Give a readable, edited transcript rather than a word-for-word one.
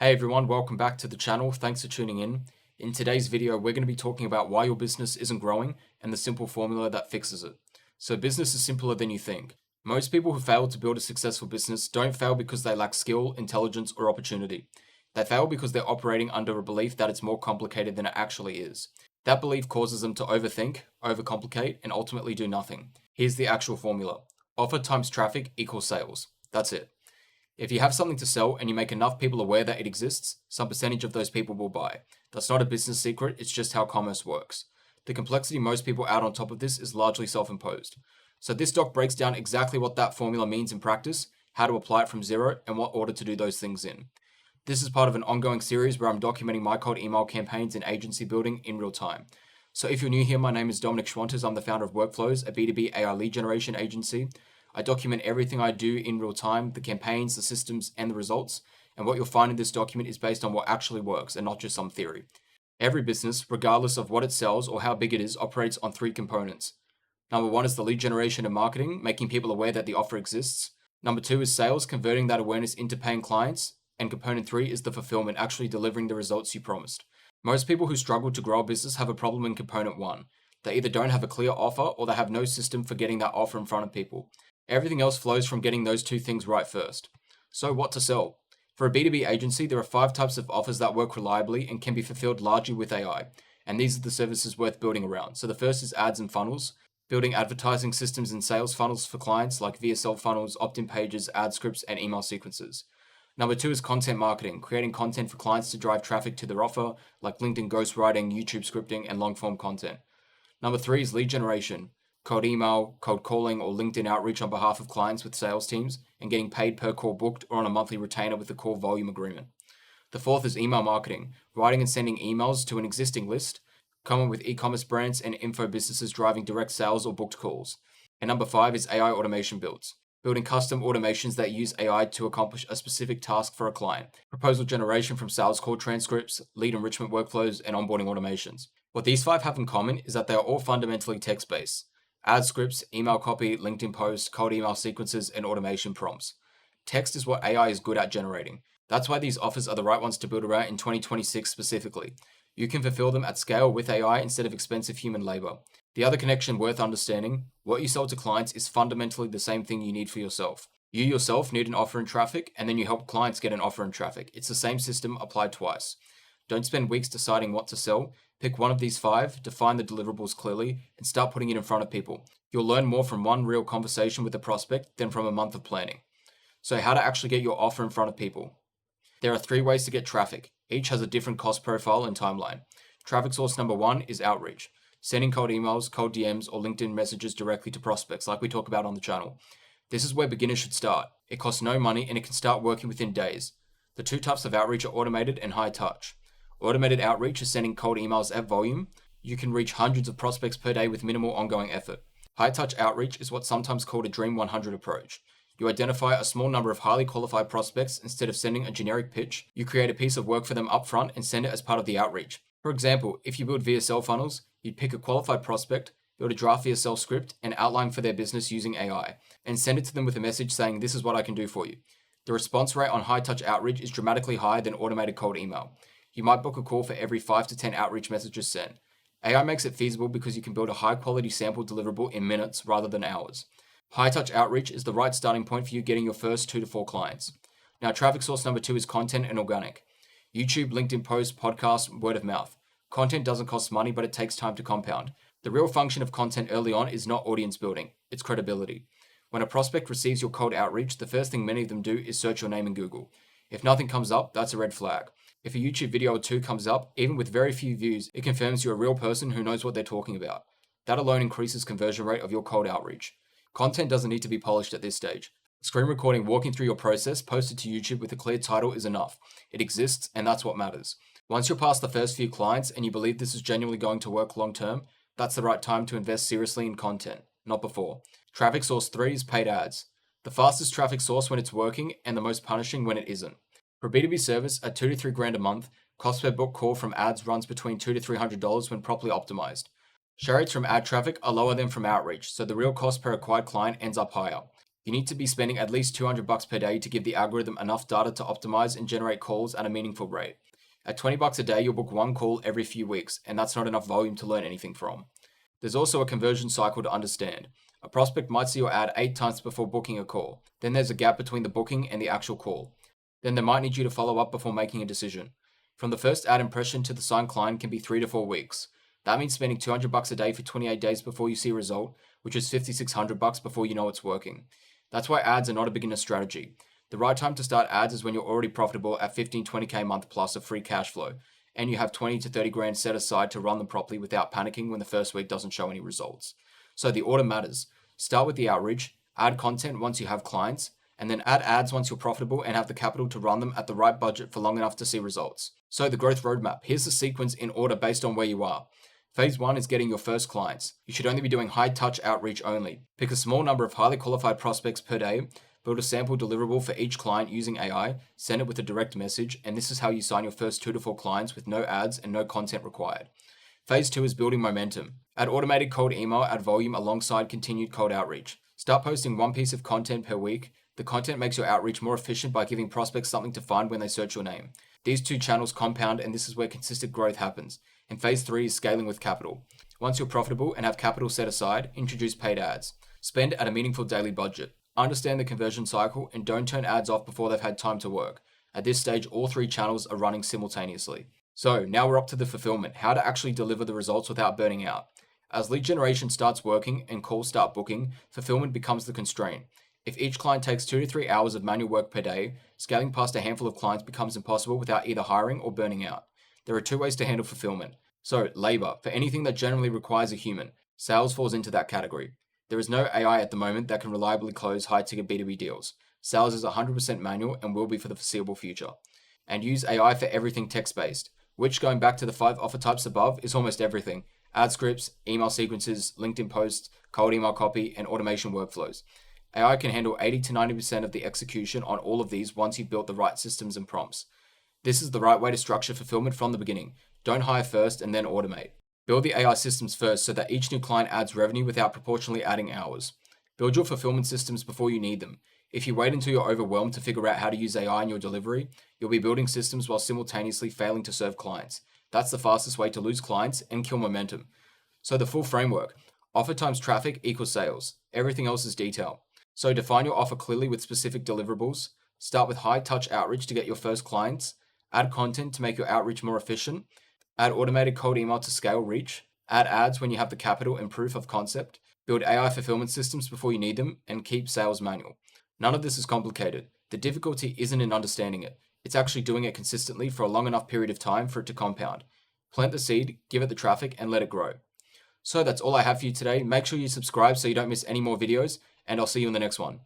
Hey everyone, welcome back to the channel. Thanks for tuning in. In today's video, we're going to be talking about why your business isn't growing and the simple formula that fixes it. So business is simpler than you think. Most people who fail to build a successful business don't fail because they lack skill, intelligence, or opportunity. They fail because they're operating under a belief that it's more complicated than it actually is. That belief causes them to overthink, overcomplicate, and ultimately do nothing. Here's the actual formula. Offer times traffic equals sales. That's it. If you have something to sell and you make enough people aware that it exists, some percentage of those people will buy. That's not a business secret, it's just how commerce works. The complexity most people add on top of this is largely self-imposed. So this doc breaks down exactly what that formula means in practice, how to apply it from zero, and what order to do those things in. This is part of an ongoing series where I'm documenting my cold email campaigns and agency building in real time. So if you're new here, my name is Dominic Schwantes. I'm the founder of Workflows, a B2B AI lead generation agency. I document everything I do in real time, the campaigns, the systems, and the results. And what you'll find in this document is based on what actually works and not just some theory. Every business, regardless of what it sells or how big it is, operates on three components. Number one is the lead generation and marketing, making people aware that the offer exists. Number two is sales, converting that awareness into paying clients. And component three is the fulfillment, actually delivering the results you promised. Most people who struggle to grow a business have a problem in component one. They either don't have a clear offer or they have no system for getting that offer in front of people. Everything else flows from getting those two things right first. So what to sell? For a B2B agency, there are 5 types of offers that work reliably and can be fulfilled largely with AI. And these are the services worth building around. So the first is ads and funnels, building advertising systems and sales funnels for clients like VSL funnels, opt-in pages, ad scripts, and email sequences. Number 2 is content marketing, creating content for clients to drive traffic to their offer, like LinkedIn ghostwriting, YouTube scripting, and long-form content. Number 3 is lead generation, cold email, cold calling, or LinkedIn outreach on behalf of clients with sales teams and getting paid per call booked or on a monthly retainer with a call volume agreement. The fourth is email marketing, writing and sending emails to an existing list, common with e-commerce brands and info businesses driving direct sales or booked calls. And number 5 is AI automation builds, building custom automations that use AI to accomplish a specific task for a client, proposal generation from sales call transcripts, lead enrichment workflows, and onboarding automations. What these 5 have in common is that they are all fundamentally text-based. Ad scripts, email copy, LinkedIn posts, cold email sequences, and automation prompts. Text is what AI is good at generating. That's why these offers are the right ones to build around in 2026 specifically. You can fulfill them at scale with AI instead of expensive human labor. The other connection worth understanding, what you sell to clients is fundamentally the same thing you need for yourself. You yourself need an offer in traffic, and then you help clients get an offer in traffic. It's the same system applied twice. Don't spend weeks deciding what to sell. Pick one of these 5, define the deliverables clearly, and start putting it in front of people. You'll learn more from one real conversation with a prospect than from a month of planning. So how to actually get your offer in front of people. There are 3 ways to get traffic. Each has a different cost profile and timeline. Traffic source number 1 is outreach, sending cold emails, cold DMs, or LinkedIn messages directly to prospects like we talk about on the channel. This is where beginners should start. It costs no money and it can start working within days. The 2 types of outreach are automated and high touch. Automated outreach is sending cold emails at volume. You can reach hundreds of prospects per day with minimal ongoing effort. High-touch outreach is what's sometimes called a Dream 100 approach. You identify a small number of highly qualified prospects instead of sending a generic pitch. You create a piece of work for them upfront and send it as part of the outreach. For example, if you build VSL funnels, you'd pick a qualified prospect, build a draft VSL script, and outline for their business using AI, and send it to them with a message saying, "This is what I can do for you." The response rate on high-touch outreach is dramatically higher than automated cold email. You might book a call for every 5 to 10 outreach messages sent. AI makes it feasible because you can build a high-quality sample deliverable in minutes rather than hours. High-touch outreach is the right starting point for you getting your first 2 to 4 clients. Now, traffic source number 2 is content and organic. YouTube, LinkedIn posts, podcasts, word of mouth. Content doesn't cost money, but it takes time to compound. The real function of content early on is not audience building, it's credibility. When a prospect receives your cold outreach, the first thing many of them do is search your name in Google. If nothing comes up, that's a red flag. If a YouTube video or 2 comes up, even with very few views, it confirms you're a real person who knows what they're talking about. That alone increases conversion rate of your cold outreach. Content doesn't need to be polished at this stage. Screen recording walking through your process posted to YouTube with a clear title is enough. It exists, and that's what matters. Once you're past the first few clients and you believe this is genuinely going to work long term, that's the right time to invest seriously in content, not before. Traffic source 3 is paid ads. The fastest traffic source when it's working and the most punishing when it isn't. For a B2B service, at $2 to $3 grand a month, cost per book call from ads runs between $200 to $300 when properly optimized. Share rates from ad traffic are lower than from outreach, so the real cost per acquired client ends up higher. You need to be spending at least $200 per day to give the algorithm enough data to optimize and generate calls at a meaningful rate. At $20 a day, you'll book one call every few weeks, and that's not enough volume to learn anything from. There's also a conversion cycle to understand. A prospect might see your ad 8 times before booking a call. Then there's a gap between the booking and the actual call. Then they might need you to follow up before making a decision. From the first ad impression to the signed client can be 3 to 4 weeks. That means spending $200 a day for 28 days before you see a result, which is $5,600 before you know it's working. That's why ads are not a beginner strategy. The right time to start ads is when you're already profitable at 15-20k a month plus of free cash flow, and you have 20 to 30 grand set aside to run them properly without panicking when the first week doesn't show any results. So the order matters. Start with the outreach, add content once you have clients, and then add ads once you're profitable and have the capital to run them at the right budget for long enough to see results. So the growth roadmap. Here's the sequence in order based on where you are. Phase 1 is getting your first clients. You should only be doing high touch outreach only. Pick a small number of highly qualified prospects per day, build a sample deliverable for each client using AI, send it with a direct message, and this is how you sign your first 2 to 4 clients with no ads and no content required. Phase 2 is building momentum. Add automated cold email at volume alongside continued cold outreach. Start posting one piece of content per week. The content makes your outreach more efficient by giving prospects something to find when they search your name. These two channels compound, and this is where consistent growth happens. And phase 3 is scaling with capital. Once you're profitable and have capital set aside, introduce paid ads. Spend at a meaningful daily budget. Understand the conversion cycle and don't turn ads off before they've had time to work. At this stage, all 3 channels are running simultaneously. So now we're up to the fulfillment, how to actually deliver the results without burning out. As lead generation starts working and calls start booking, fulfillment becomes the constraint. If each client takes 2 to 3 hours of manual work per day, scaling past a handful of clients becomes impossible without either hiring or burning out. There are 2 ways to handle fulfillment. So, labor, for anything that generally requires a human. Sales falls into that category. There is no AI at the moment that can reliably close high-ticket B2B deals. Sales is 100% manual and will be for the foreseeable future. And use AI for everything text-based, which, going back to the 5 offer types above, is almost everything. Ad scripts, email sequences, LinkedIn posts, cold email copy, and automation workflows. AI can handle 80 to 90% of the execution on all of these once you've built the right systems and prompts. This is the right way to structure fulfillment from the beginning. Don't hire first and then automate. Build the AI systems first so that each new client adds revenue without proportionally adding hours. Build your fulfillment systems before you need them. If you wait until you're overwhelmed to figure out how to use AI in your delivery, you'll be building systems while simultaneously failing to serve clients. That's the fastest way to lose clients and kill momentum. So the full framework. Offer times traffic equals sales. Everything else is detail. So define your offer clearly with specific deliverables. Start with high touch outreach to get your first clients. Add content to make your outreach more efficient. Add automated cold email to scale reach. Add ads when you have the capital and proof of concept. Build AI fulfillment systems before you need them, and keep sales manual. None of this is complicated. The difficulty isn't in understanding it. It's actually doing it consistently for a long enough period of time for it to compound. Plant the seed, give it the traffic, and let it grow. So that's all I have for you today. Make sure you subscribe so you don't miss any more videos, and I'll see you in the next one.